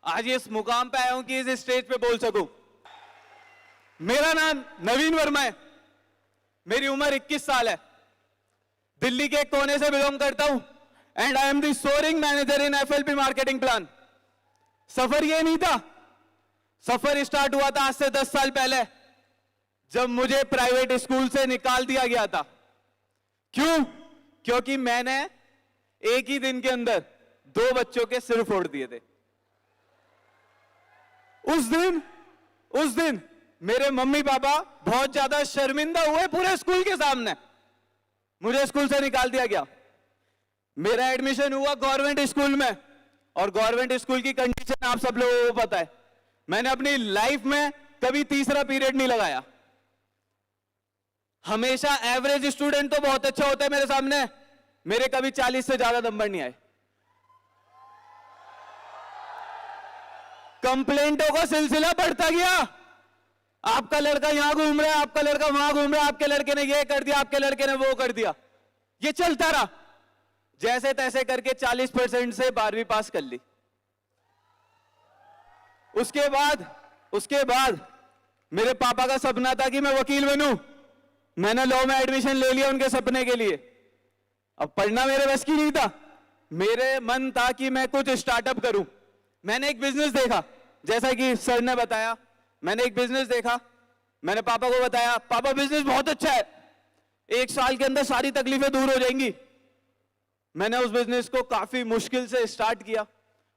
आज इस मुकाम पे आया हूं कि इस स्टेज पे बोल सकूं। मेरा नाम नवीन वर्मा है, मेरी उम्र 21 साल है, दिल्ली के एक कोने से बिलोंग करता हूं and I am the soaring manager in FLP marketing plan. सफर ये नहीं था, सफर स्टार्ट हुआ था आज से 10 साल पहले, जब मुझे प्राइवेट स्कूल से निकाल दिया गया था। क्यों? क्योंकि मैंने एक ही दिन के अंदर 2 बच्चों के सिर फोड़ दिए थे। उस दिन मेरे मम्मी पापा बहुत ज्यादा शर्मिंदा हुए पूरे स्कूल के सामने, मुझे स्कूल से निकाल दिया गया। मेरा एडमिशन हुआ गवर्नमेंट स्कूल में, और गवर्नमेंट स्कूल की कंडीशन आप सब लोगों को पता है। मैंने अपनी लाइफ में कभी तीसरा पीरियड नहीं लगाया। हमेशा एवरेज स्टूडेंट तो बहुत अच्छा होता है मेरे सामने, मेरे कभी 40 से ज्यादा नंबर नहीं आए। कंप्लेंटों का सिलसिला बढ़ता गया। आपका लड़का यहां घूम रहा है, आपका लड़का वहां घूम रहा है, आपके लड़के ने ये कर दिया, आपके लड़के ने वो कर दिया। ये चलता रहा, जैसे तैसे करके 40% से 12वीं पास कर ली। उसके बाद मेरे पापा का सपना था कि मैं वकील बनूं। मैंने लॉ में एडमिशन ले लिया उनके सपने के लिए। अब पढ़ना मेरे बस की नहीं था, मेरे मन था कि मैं कुछ स्टार्टअप करूं। मैंने एक बिजनेस देखा, जैसा कि सर ने बताया, मैंने एक बिजनेस देखा। मैंने पापा को बताया, पापा बिजनेस बहुत अच्छा है, 1 साल के अंदर सारी तकलीफें दूर हो जाएंगी। मैंने उस बिजनेस को काफी मुश्किल से स्टार्ट किया।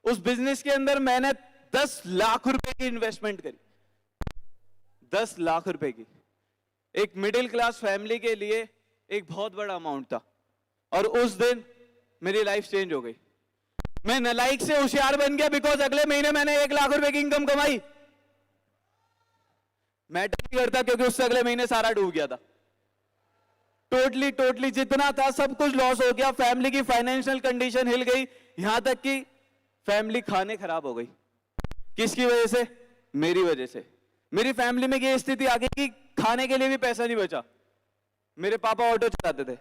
उस बिजनेस के अंदर मैंने 10 लाख रुपए की इन्वेस्टमेंट करी। 10 लाख रुपए की, एक मिडिल क्लास फैमिली के लिए एक बहुत बड़ा अमाउंट था। और उस दिन मेरी लाइफ चेंज हो गई। मैं नालायक से होशियार बन गया, बिकॉज अगले महीने मैंने 1 लाख रुपए की इनकम कमाई। मैटर नहीं करता, क्योंकि उससे अगले महीने सारा डूब गया था। टोटली जितना था सब कुछ लॉस हो गया। फैमिली की फाइनेंशियल कंडीशन हिल गई, यहां तक कि फैमिली खाने खराब हो गई। किसकी वजह से? मेरी वजह से। मेरी फैमिली में ये स्थिति आ गई कि खाने के लिए भी पैसा नहीं बचा। मेरे पापा ऑटो चलाते थे,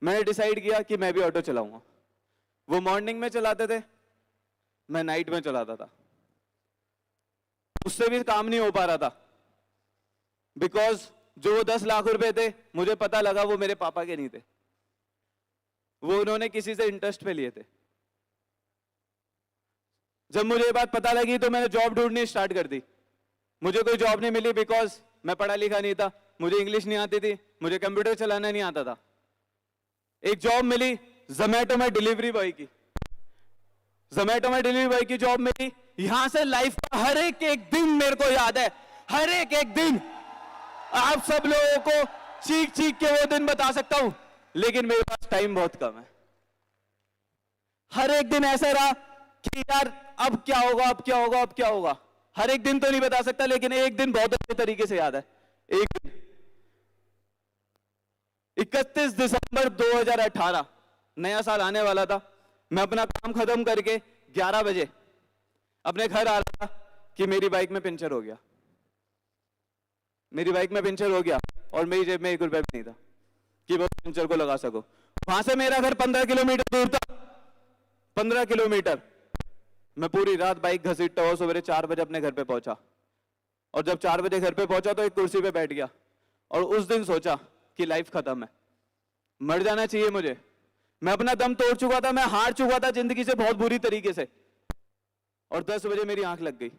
मैंने डिसाइड किया कि मैं भी ऑटो चलाऊंगा। वो मॉर्निंग में चलाते थे, मैं नाइट में चलाता था। उससे भी काम नहीं हो पा रहा था, बिकॉज जो वो 10 लाख रुपए थे, मुझे पता लगा वो मेरे पापा के नहीं थे, वो उन्होंने किसी से इंटरेस्ट पे लिए थे। जब मुझे ये बात पता लगी तो मैंने जॉब ढूंढनी स्टार्ट कर दी। मुझे कोई जॉब नहीं मिली, बिकॉज मैं पढ़ा लिखा नहीं था, मुझे इंग्लिश नहीं आती थी, मुझे कंप्यूटर चलाना नहीं आता था। एक जॉब मिली जोमैटो में डिलीवरी बॉय की। जोमैटो में डिलीवरी बॉय की जॉब मिली। यहां से लाइफ का हर एक दिन मेरे को याद है, हर एक दिन। आप सब लोगों को चीख के वो दिन बता सकता हूं, लेकिन मेरे पास टाइम बहुत कम है। हर एक दिन ऐसा रहा कि यार अब क्या होगा, अब क्या होगा, अब क्या होगा। हर एक दिन तो नहीं बता सकता, लेकिन एक दिन बहुत अच्छे तरीके से याद है। एक दिन 31 दिसंबर 2018, नया साल आने वाला था। मैं अपना काम खत्म करके 11 बजे अपने घर आ रहा था कि मेरी बाइक में पंचर हो गया। मेरी बाइक में पंचर हो गया और मेरी जेब में 1 रुपया भी नहीं था कि मैं पंचर को लगा सकूं। वहां से मेरा घर 15 किलोमीटर दूर था। 15 किलोमीटर मैं पूरी रात बाइक घसीटता हुआ सवेरे 4 बजे अपने घर पे पहुंचा। और जब 4 बजे घर पे पहुंचा तो एक कुर्सी पे बैठ गया और उस दिन सोचा कि लाइफ खत्म है, मर जाना चाहिए मुझे। मैं अपना दम तोड़ चुका था, मैं हार चुका था जिंदगी से बहुत बुरी तरीके से। और 10 बजे मेरी आंख लग गई।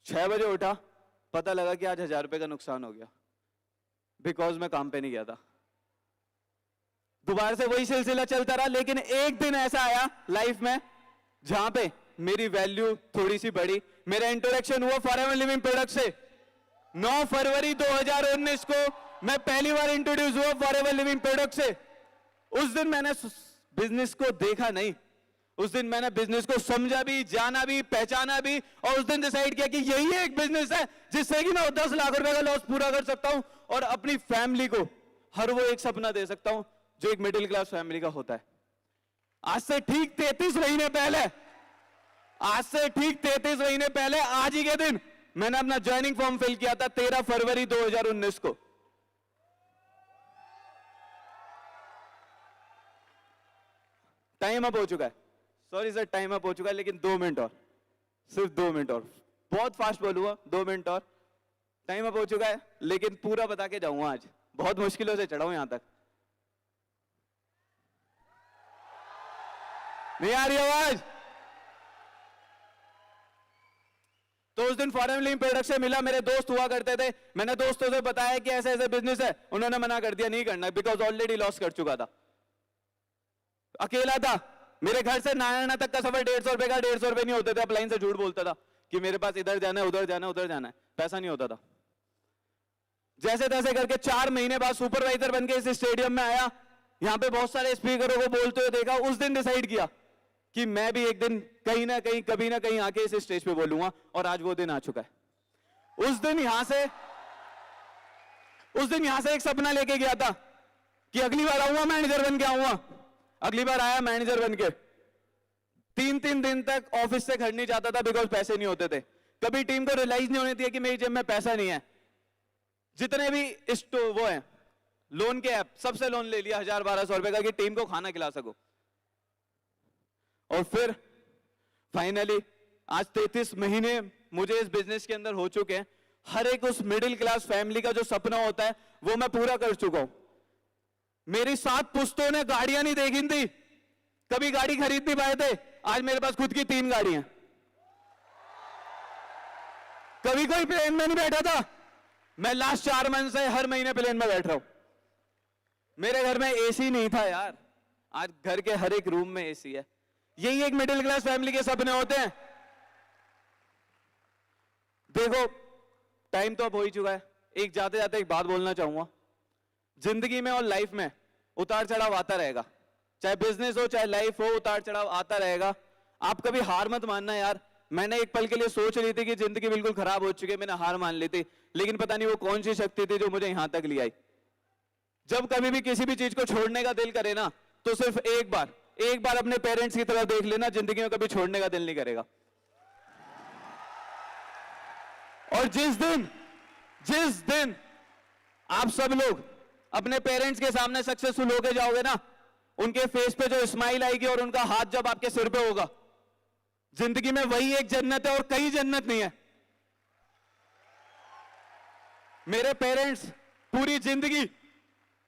6 बजे उठा, पता लगा कि आज 1000 रुपए का नुकसान हो गया, बिकॉज मैं काम पे नहीं गया था। दोबारा से वही सिलसिला चलता रहा। लेकिन एक दिन ऐसा आया लाइफ में जहां पे मेरी वैल्यू थोड़ी सी बढ़ी। मेरा इंट्रोडक्शन हुआ फॉरएवर लिविंग प्रोडक्ट से। 9 फरवरी 2019 को मैं पहली बार इंट्रोड्यूस हुआ फॉरएवर लिविंग प्रोडक्ट से। उस दिन मैंने बिजनेस को देखा नहीं, उस दिन मैंने बिजनेस को समझा भी, जाना भी, पहचाना भी। और उस दिन डिसाइड किया कि यही एक बिजनेस है जिससे कि मैं 10 लाख रुपए का लॉस पूरा कर सकता हूं और अपनी फैमिली को हर वो एक सपना दे सकता हूं जो एक मिडिल क्लास फैमिली का होता है। आज से ठीक 33 महीने पहले, आज ही के दिन मैंने अपना ज्वाइनिंग फॉर्म फिल किया था 13 फरवरी 2019 को। टाइम अप हो चुका है, सॉरी सर, टाइम अप हो चुका है, लेकिन 2 मिनट और। सिर्फ 2 मिनट और, बहुत फास्ट बोलूंगा, 2 मिनट और। टाइम अब हो चुका है, लेकिन पूरा बता के जाऊंगा आज, बहुत मुश्किलों से चढ़ा हूं यहां तक। नहीं आ रही आवाज? तो उस दिन फॉरेन फिल्म प्रोडक्शन मिला, मेरे दोस्त हुआ करते थे, मैंने दोस्तों से बताया कि ऐसे ऐसे बिजनेस है, उन्होंने मना कर दिया, नहीं करना, बिकॉज ऑलरेडी लॉस कर चुका था, अकेला था। मेरे घर से नारायणा तक का सफर 150 रुपए का, 150 रुपए नहीं होते थे। अब लाइन से झूठ बोलता था कि मेरे पास इधर जाना है, उधर जाना है, उधर जाना है, पैसा नहीं होता था। जैसे तैसे करके 4 महीने बाद सुपरवाइजर बन के इस स्टेडियम में आया, यहां पे बहुत सारे स्पीकरों को बोलते हुए देखा। उस दिन डिसाइड किया कि मैं भी एक दिन कहीं ना कहीं, कभी ना कहीं आके इस स्टेज पे बोलूंगा, और आज वो दिन आ चुका है। उस दिन यहां से एक सपना लेके गया था कि अगली बार आऊंगा मैनेजर बन के आऊंगा। अगली बार आया मैनेजर बन के, 3-3 दिन तक ऑफिस से घर नहीं जाता था, बिकॉज पैसे नहीं होते थे। कभी टीम को रियलाइज नहीं होने दिया कि मेरी जेब में पैसा नहीं है। जितने भी वो है लोन के ऐप, सबसे लोन ले लिया 1000-1200 रुपए का कि टीम को खाना खिला सको। और फिर फाइनली आज 33 महीने मुझे इस बिजनेस के अंदर हो चुके हैं। हर एक उस मिडिल क्लास फैमिली का जो सपना होता है वो मैं पूरा कर चुका हूं। मेरी 7 पुश्तों ने गाड़ियां नहीं देखी थी, कभी गाड़ी खरीद नहीं पाए थे, आज मेरे पास खुद की 3 गाड़ियां। कभी कोई प्लेन में नहीं बैठा था, मैं लास्ट 4 मंथ से हर महीने प्लेन में बैठ रहा हूं। मेरे घर में एसी नहीं था यार, आज घर के हर एक रूम में एसी है। यही एक मिडिल क्लास फैमिली के सपने होते हैं। देखो टाइम तो अब हो ही चुका है, एक जाते जाते एक बात बोलना चाहूंगा। जिंदगी में और लाइफ में उतार चढ़ाव आता रहेगा, चाहे बिजनेस हो चाहे लाइफ हो, उतार चढ़ाव आता रहेगा। आप कभी हार मत मानना यार। मैंने एक पल के लिए सोच रही थी कि जिंदगी बिल्कुल खराब हो चुकी है, मैंने हार मान ली थी, लेकिन पता नहीं वो कौन सी शक्ति थी जो मुझे यहां तक ले आई। जब कभी भी किसी भी चीज को छोड़ने का दिल करे ना, तो सिर्फ एक बार अपने पेरेंट्स की तरफ देख लेना, जिंदगी में कभी छोड़ने का दिल नहीं करेगा। और जिस दिन आप सब लोग अपने पेरेंट्स के सामने सक्सेसफुल होके जाओगे ना, उनके फेस पे जो स्माइल आएगी और उनका हाथ जब आपके सिर पे होगा, जिंदगी में वही एक जन्नत है और कई जन्नत नहीं है। मेरे पेरेंट्स पूरी जिंदगी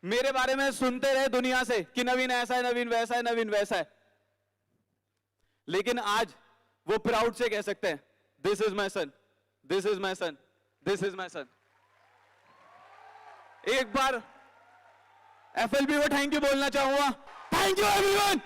मेरे बारे में सुनते रहे दुनिया से कि नवीन ऐसा है, नवीन वैसा है, नवीन वैसा है, लेकिन आज वो प्राउड से कह सकते हैं, this is my son, this is my son, this is my son. एक बार FLB को थैंक यू बोलना चाहूंगा। Thank you everyone.